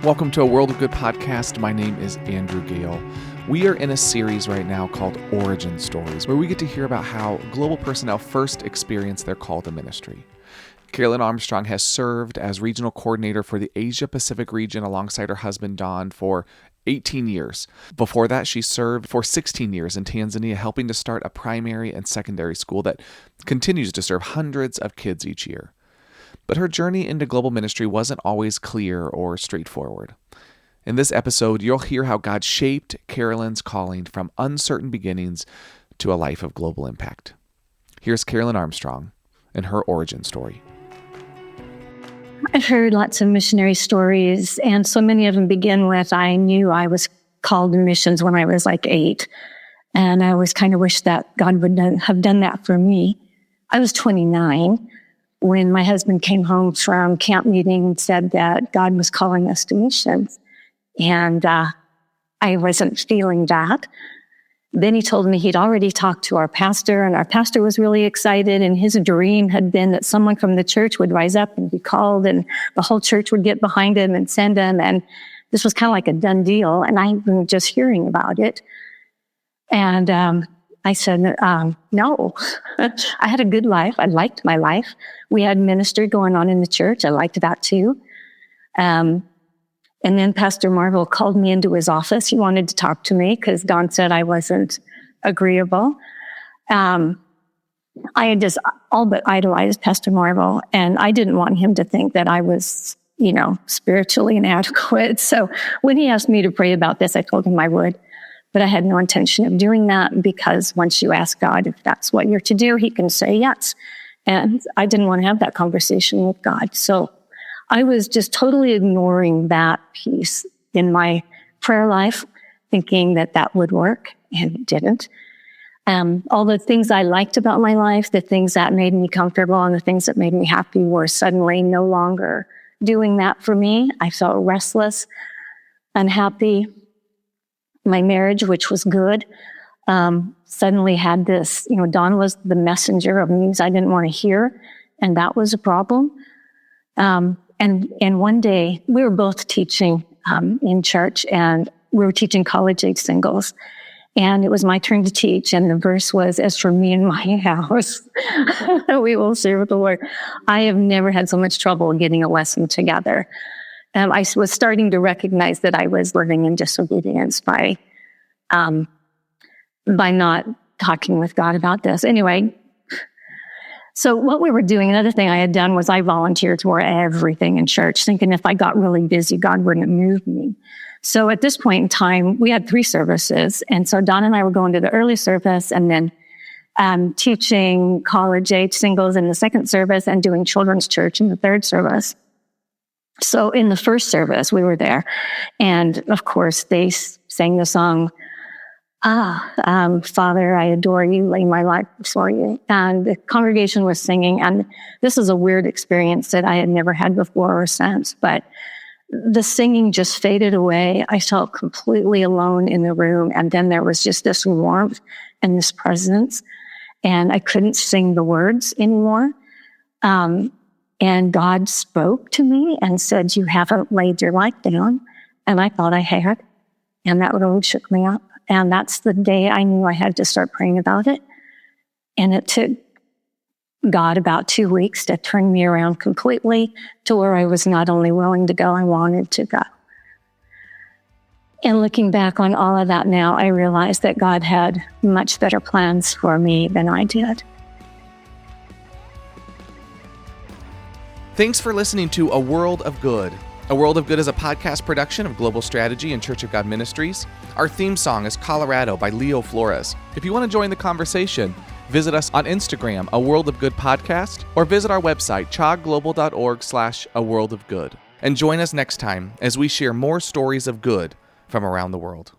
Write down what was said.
Welcome to A World of Good podcast. My name is Andrew Gale. We are in a series right now called Origin Stories, where we get to hear about how global personnel first experienced their call to ministry. Carolyn Armstrong has served as regional coordinator for the Asia Pacific region alongside her husband Don for 18 years. Before that, she served for 16 years in Tanzania, helping to start a primary and secondary school that continues to serve hundreds of kids each year. But her journey into global ministry wasn't always clear or straightforward. In this episode, you'll hear how God shaped Carolyn's calling from uncertain beginnings to a life of global impact. Here's Carolyn Armstrong and her origin story. I've heard lots of missionary stories, and so many of them begin with, I knew I was called to missions when I was like 8. And I always kind of wish that God would have done that for me. I was 29 when my husband came home from camp meeting and said that God was calling us to missions. And I wasn't feeling that. Then he told me he'd already talked to our pastor, and our pastor was really excited, and his dream had been that someone from the church would rise up and be called, and the whole church would get behind him and send him, and this was kind of like a done deal, and I was just hearing about it. And I said, no. I had a good life. I liked my life. We had ministry going on in the church. I liked that too. And then Pastor Marvel called me into his office. He wanted to talk to me because Don said I wasn't agreeable. I had just all but idolized Pastor Marvel, and I didn't want him to think that I was, spiritually inadequate. So when he asked me to pray about this, I told him I would. But I had no intention of doing that because once you ask God if that's what you're to do, he can say yes. And I didn't want to have that conversation with God. So I was just totally ignoring that piece in my prayer life, thinking that that would work, and it didn't. All the things I liked about my life, the things that made me comfortable and the things that made me happy were suddenly no longer doing that for me. I felt restless, unhappy. My marriage, which was good, suddenly had this, Don was the messenger of news I didn't want to hear, and that was a problem. And one day, we were both teaching in church, and we were teaching college-age singles. And it was my turn to teach, and the verse was, "As for me and my house, we will serve the Lord." I have never had so much trouble getting a lesson together. I was starting to recognize that I was living in disobedience by not talking with God about this. Anyway, so what we were doing, another thing I had done was I volunteered for everything in church, thinking if I got really busy, God wouldn't move me. So at this point in time, we had 3 services. And so Don and I were going to the early service and then teaching college-age singles in the second service and doing children's church in the third service. So in the first service, we were there. And of course, they sang the song, Father, I adore you, lay my life before you. And the congregation was singing. And this is a weird experience that I had never had before or since. But the singing just faded away. I felt completely alone in the room. And then there was just this warmth and this presence. And I couldn't sing the words anymore. And God spoke to me and said, "You haven't laid your life down." And I thought I had. And that really shook me up. And that's the day I knew I had to start praying about it. And it took God about 2 weeks to turn me around completely to where I was not only willing to go, I wanted to go. And looking back on all of that now, I realized that God had much better plans for me than I did. Thanks for listening to A World of Good. A World of Good is a podcast production of Global Strategy and Church of God Ministries. Our theme song is Colorado by Leo Flores. If you want to join the conversation, visit us on Instagram, A World of Good Podcast, or visit our website, chogglobal.org/A World of Good. And join us next time as we share more stories of good from around the world.